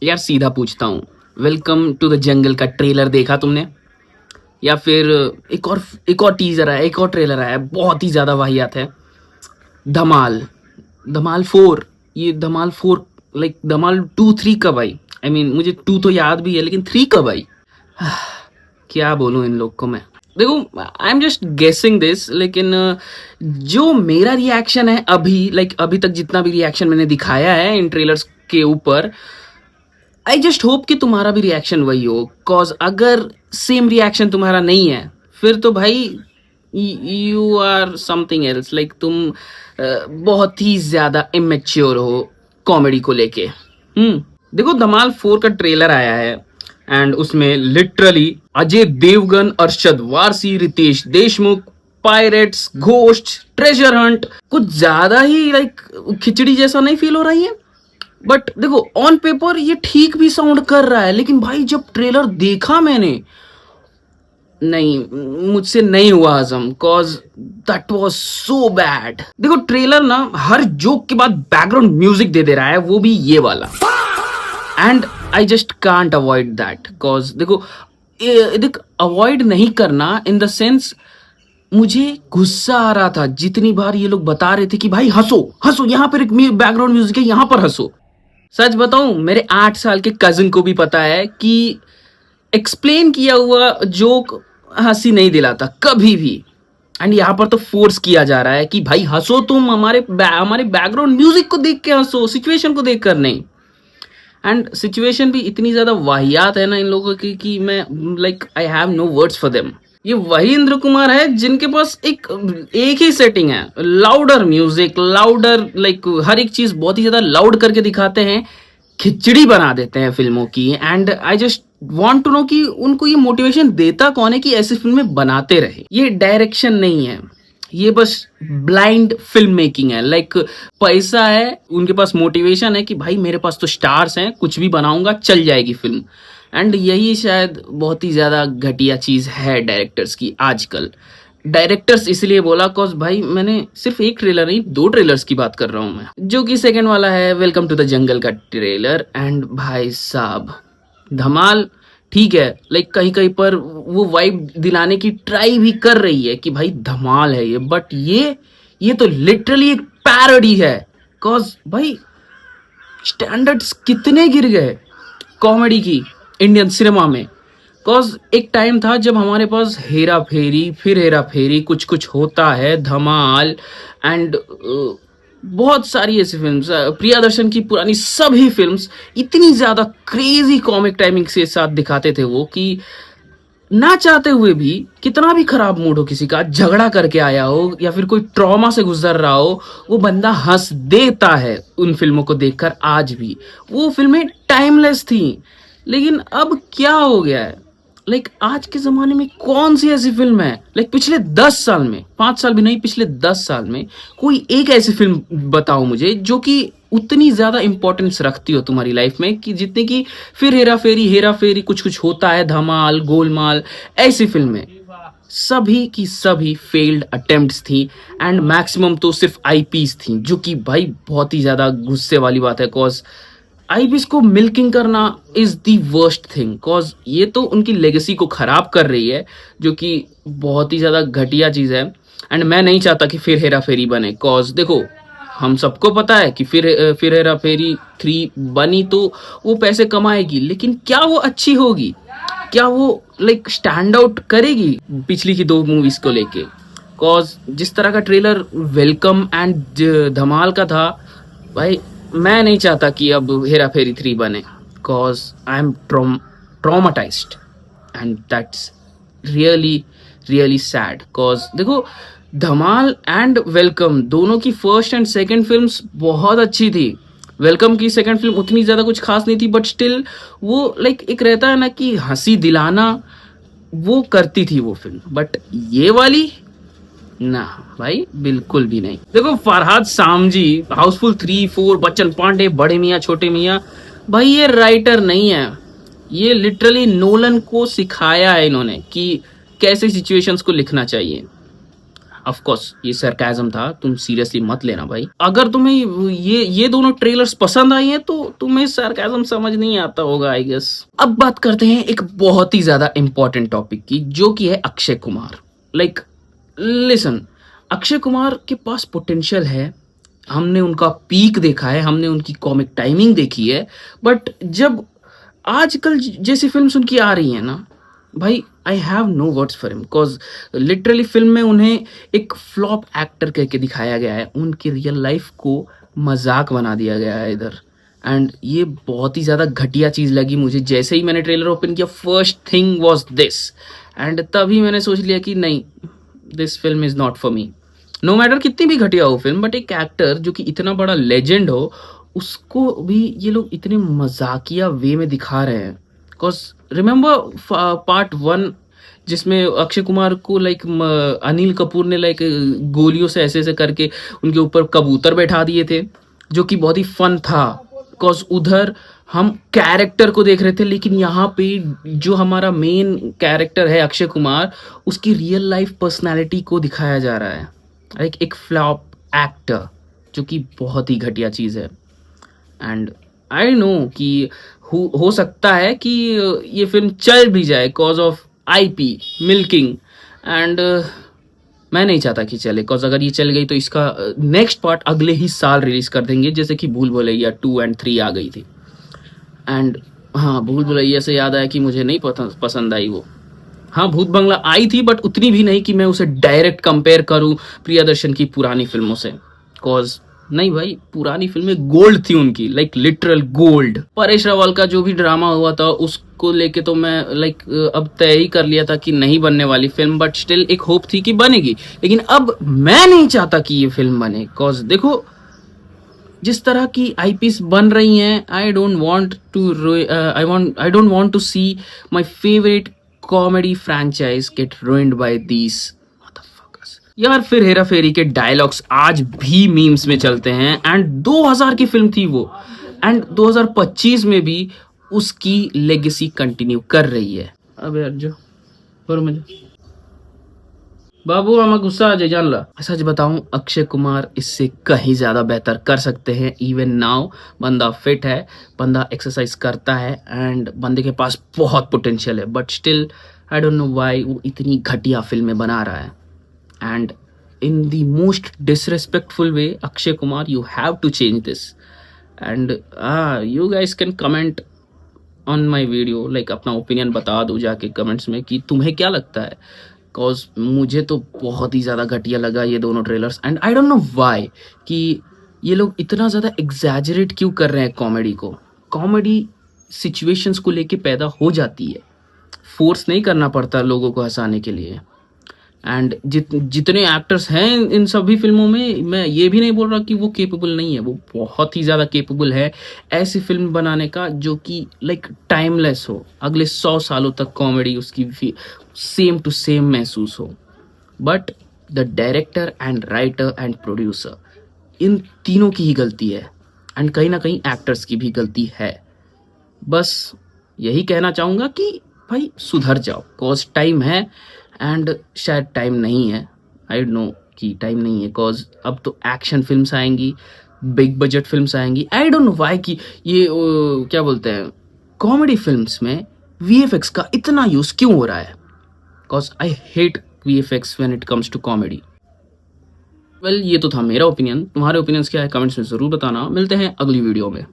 यार सीधा पूछता हूँ, वेलकम टू द जंगल का ट्रेलर देखा तुमने? या फिर एक और टीजर आया, एक और ट्रेलर आया, बहुत ही ज्यादा वाहियात है। धमाल, धमाल 4। ये धमाल 4, लाइक धमाल 2 3 कब आई? मुझे 2 तो याद भी है, लेकिन 3 कब आई? क्या बोलूं इन लोग को मैं। देखो, I am just guessing this, लेकिन जो मेरा रिएक्शन है अभी, अभी तक जितना भी रिएक्शन मैंने दिखाया है इन ट्रेलर्स के ऊपर, आई जस्ट होप कि तुम्हारा भी रिएक्शन वही हो। कॉज अगर सेम रिएक्शन तुम्हारा नहीं है, फिर तो भाई यू आर समथिंग एल्स। तुम बहुत ही ज्यादा इमेच्योर हो कॉमेडी को लेके। देखो, धमाल 4 का ट्रेलर आया है एंड उसमें literally Ajay Devgan, Arshad Warsi, Riteish Deshmukh, pirates, ghost, treasure hunt, कुछ ज्यादा ही खिचड़ी जैसा नहीं फील हो रही है? बट देखो, ऑन पेपर ये ठीक भी साउंड कर रहा है, लेकिन भाई जब ट्रेलर देखा मैंने, नहीं, मुझसे नहीं हुआ हजम। Cause that was so bad. देखो, ट्रेलर ना हर जोक के बाद बैकग्राउंड म्यूजिक दे दे रहा है, वो भी ये वाला। And I just can't avoid that. Cause देखो, देख, अवॉइड नहीं करना इन द सेंस, मुझे गुस्सा आ रहा था जितनी बार ये लोग बता रहे थे कि भाई हंसो हंसो, यहाँ पर एक बैकग्राउंड म्यूजिक है, यहाँ पर हंसो। सच बताऊं, मेरे 8 साल के कजिन को भी पता है कि एक्सप्लेन किया हुआ जोक हंसी नहीं दिलाता कभी भी। एंड यहाँ पर तो फोर्स किया जा रहा है कि भाई हंसो तुम, हमारे बैकग्राउंड म्यूजिक को देख के हंसो, सिचुएशन को देख कर नहीं। एंड सिचुएशन भी इतनी ज्यादा वाहियात है ना इन लोगों की कि मैं I have no words for them. ये वही इंद्र कुमार है जिनके पास एक ही सेटिंग है, लाउडर म्यूजिक, लाउडर, हर एक चीज बहुत ही ज्यादा लाउड करके दिखाते हैं, खिचड़ी बना देते हैं फिल्मों की। And I just want to know कि उनको ये मोटिवेशन देता कौन है कि ऐसी फिल्में बनाते रहे। ये डायरेक्शन नहीं है, ये बस ब्लाइंड फिल्म मेकिंग है। पैसा है, उनके पास मोटिवेशन है कि भाई मेरे पास तो स्टार्स हैं, कुछ भी बनाऊंगा चल जाएगी फिल्म। एंड यही शायद बहुत ही ज्यादा घटिया चीज है डायरेक्टर्स की आजकल। डायरेक्टर्स इसलिए बोला कॉज भाई मैंने सिर्फ एक ट्रेलर नहीं, 2 ट्रेलर्स की बात कर रहा हूं मैं, जो कि सेकंड वाला है वेलकम टू द जंगल का ट्रेलर। एंड भाई साहब, धमाल ठीक है, कहीं कहीं पर वो वाइब दिलाने की ट्राई भी कर रही है कि भाई धमाल है ये, बट ये तो लिटरली एक पैरोडी है। कॉज भाई स्टैंडर्ड्स कितने गिर गए कॉमेडी की इंडियन सिनेमा में। कॉज एक टाइम था जब हमारे पास हेरा फेरी, फिर हेरा फेरी, कुछ कुछ होता है, धमाल, एंड बहुत सारी ऐसी फिल्म्स, प्रियादर्शन की पुरानी सभी फिल्म्स इतनी ज्यादा क्रेजी कॉमिक टाइमिंग के साथ दिखाते थे वो कि ना चाहते हुए भी, कितना भी खराब मूड हो किसी का, झगड़ा करके आया हो या फिर कोई ट्रॉमा से गुजर रहा हो, वो बंदा हंस देता है उन फिल्मों को देखकर। आज भी वो फिल्में टाइमलेस थी। लेकिन अब क्या हो गया है, आज के जमाने में कौन सी ऐसी फिल्म है, पिछले 10 साल में, 5 साल भी नहीं, पिछले 10 साल में कोई एक ऐसी फिल्म बताओ मुझे जो कि उतनी ज्यादा इंपॉर्टेंस रखती हो तुम्हारी लाइफ में कि जितने की फिर हेरा फेरी, कुछ कुछ होता है, धमाल, गोलमाल, ऐसी फिल्में सभी की सभी फेल्ड अटेम्प्ट्स थी। एंड मैक्सिमम तो सिर्फ आईपीस थी, जो कि भाई बहुत ही ज्यादा गुस्से वाली बात है। कॉज आईपीएस को मिल्किंग करना is the worst thing. Cause ये तो उनकी लेगेसी को खराब कर रही है, जो कि बहुत ही ज्यादा घटिया चीज है। एंड मैं नहीं चाहता कि फिर हेरा फेरी बने। कॉज देखो, हम सबको पता है कि फिर हेरा फेरी 3 बनी तो वो पैसे कमाएगी, लेकिन क्या वो अच्छी होगी? क्या वो स्टैंड आउट करेगी पिछली की 2 मूवीज को लेके? कॉज जिस तरह का ट्रेलर वेलकम एंड धमाल का था, भाई मैं नहीं चाहता कि अब हेरा फेरी 3 बने। Cause I am traumatized and that's really sad. Cause देखो, धमाल एंड वेलकम दोनों की फर्स्ट एंड सेकंड फिल्म्स बहुत अच्छी थी। वेलकम की सेकंड फिल्म उतनी ज्यादा कुछ खास नहीं थी, बट स्टिल वो एक रहता है ना कि हंसी दिलाना, वो करती थी वो फिल्म। बट ये वाली ना भाई, बिल्कुल भी नहीं। देखो, फरहाद सामजी, हाउसफुल 3, 4, बच्चन पांडे, बड़े मियाँ छोटे मियाँ, भाई ये राइटर नहीं है, ये लिटरली नोलन को सिखाया है इन्होंने कि कैसे सिचुएशंस को लिखना चाहिए। ऑफ कोर्स ये सरकाज़म था, तुम सीरियसली मत लेना भाई। अगर तुम्हें ये दोनों ट्रेलर्स पसंद आई हैं तो तुम्हें सरकाज़म समझ नहीं आता होगा आई गेस। अब बात करते हैं एक बहुत ही ज़्यादा इम्पोर्टेंट टॉपिक की, जो कि है अक्षय कुमार। लाइक लिसन, अक्षय कुमार के पास पोटेंशियल है, हमने उनका पीक देखा है, हमने उनकी कॉमिक टाइमिंग देखी है, बट जब आजकल जैसी फ़िल्म्स उनकी आ रही हैं ना, भाई I have no words for him, because literally film में उन्हें एक फ्लॉप एक्टर कह के दिखाया गया है, उनकी रियल लाइफ़ को मज़ाक बना दिया गया है इधर। एंड ये बहुत ही ज़्यादा घटिया चीज़ लगी मुझे। जैसे ही मैंने ट्रेलर ओपन किया, first thing was this, and तभी मैंने सोच लिया कि नहीं, this film is not for me. No matter कितनी भी घटिया हो फिल्म, बट एक एक्टर जो कि इतना बड़ा लेजेंड हो, उसको भी ये लोग इतने मजाकिया वे में दिखा रहे हैं। बिकॉज रिमेंबर पार्ट 1, जिसमें अक्षय कुमार को लाइक अनिल कपूर ने लाइक गोलियों से ऐसे ऐसे करके उनके ऊपर कबूतर बैठा दिए थे, जो कि बहुत ही फन था। बिकॉज उधर हम कैरेक्टर को देख रहे थे, लेकिन यहाँ पे जो हमारा मेन कैरेक्टर है अक्षय कुमार, उसकी रियल लाइफ पर्सनैलिटी को दिखाया जा रहा है, एक फ्लॉप एक्टर, जो कि बहुत ही घटिया चीज़ है। एंड आई नो कि हो सकता है कि ये फिल्म चल भी जाए cause of IP milking, and मैं नहीं चाहता कि चले, कॉज अगर ये चल गई तो इसका नेक्स्ट पार्ट अगले ही साल रिलीज कर देंगे, जैसे कि भूल भुलैया 2 और 3 आ गई थी। एंड हाँ, भूल भुलैया से याद आया कि मुझे नहीं पसंद आई वो। हाँ, भूत बंगला आई थी, बट उतनी भी नहीं कि मैं उसे डायरेक्ट कंपेयर करूँ प्रियदर्शन की पुरानी फिल्मों से। कॉज नहीं भाई, पुरानी फिल्में गोल्ड थी उनकी, like literal gold. Paresh Rawal का जो भी ड्रामा हुआ था उसको लेके तो मैं लाइक अब तय ही कर लिया था कि नहीं बनने वाली फिल्म, बट स्टिल एक होप थी कि बनेगी। लेकिन अब मैं नहीं चाहता कि ये फिल्म बने, कॉज देखो जिस तरह की आईपीस बन रही हैं, I don't want to see my favourite comedy franchise get ruined by these motherfuckers। यार फिर हेरा फेरी के डायलॉग्स आज भी मीम्स में चलते हैं, एंड 2000 की फिल्म थी वो, एंड 2025 में भी उसकी लेगेसी कंटिन्यू कर रही है। अब यार जो पर मुझे बाबू आमा गुस्सा आ जाए जान ला। सच बताऊं, अक्षय कुमार इससे कहीं ज्यादा बेहतर कर सकते हैं। इवन नाउ बंदा फिट है, बंदा एक्सरसाइज करता है, एंड बंदे के पास बहुत पोटेंशियल है, but still I don't know why वो इतनी घटिया फिल्में बना रहा है। And in the most disrespectful way, Akshay Kumar, you have to change this. And you guys can comment on my video, like अपना ओपिनियन बता दो जाके कमेंट्स में कि तुम्हें क्या लगता है। बिकॉज मुझे तो बहुत ही ज़्यादा घटिया लगा ये दोनों trailers, and I don't know why कि ये लोग इतना ज़्यादा एग्जैजरेट क्यों कर रहे हैं कॉमेडी को। कॉमेडी सिचुएशंस को लेके पैदा हो जाती है, फोर्स नहीं करना पड़ता लोगों को हंसाने के लिए। एंड जितने एक्टर्स हैं इन सभी फिल्मों में, मैं ये भी नहीं बोल रहा कि वो केपेबल नहीं है, वो बहुत ही ज़्यादा केपेबल है ऐसी फिल्म बनाने का जो कि लाइक टाइमलेस हो, अगले 100 सालों तक कॉमेडी उसकी सेम टू सेम महसूस हो। But the director and writer and producer, इन तीनों की ही गलती है, एंड कहीं ना कहीं एक्टर्स की भी गलती है। बस यही कहना चाहूँगा कि भाई सुधर जाओ, कॉज टाइम है, एंड शायद टाइम नहीं है, आई नो कि टाइम नहीं है, कॉज अब तो एक्शन फिल्म्स आएंगी, बिग बजट फिल्म्स आएंगी। आई डोंट नो व्हाई कि ये क्या बोलते हैं, कॉमेडी फिल्म्स में वीएफएक्स का इतना यूज़ क्यों हो रहा है, cause I hate VFX when it comes to comedy. Well, ये तो था मेरा ओपिनियन, तुम्हारे ओपिनियंस क्या है कमेंट्स में ज़रूर बताना। मिलते हैं अगली वीडियो में।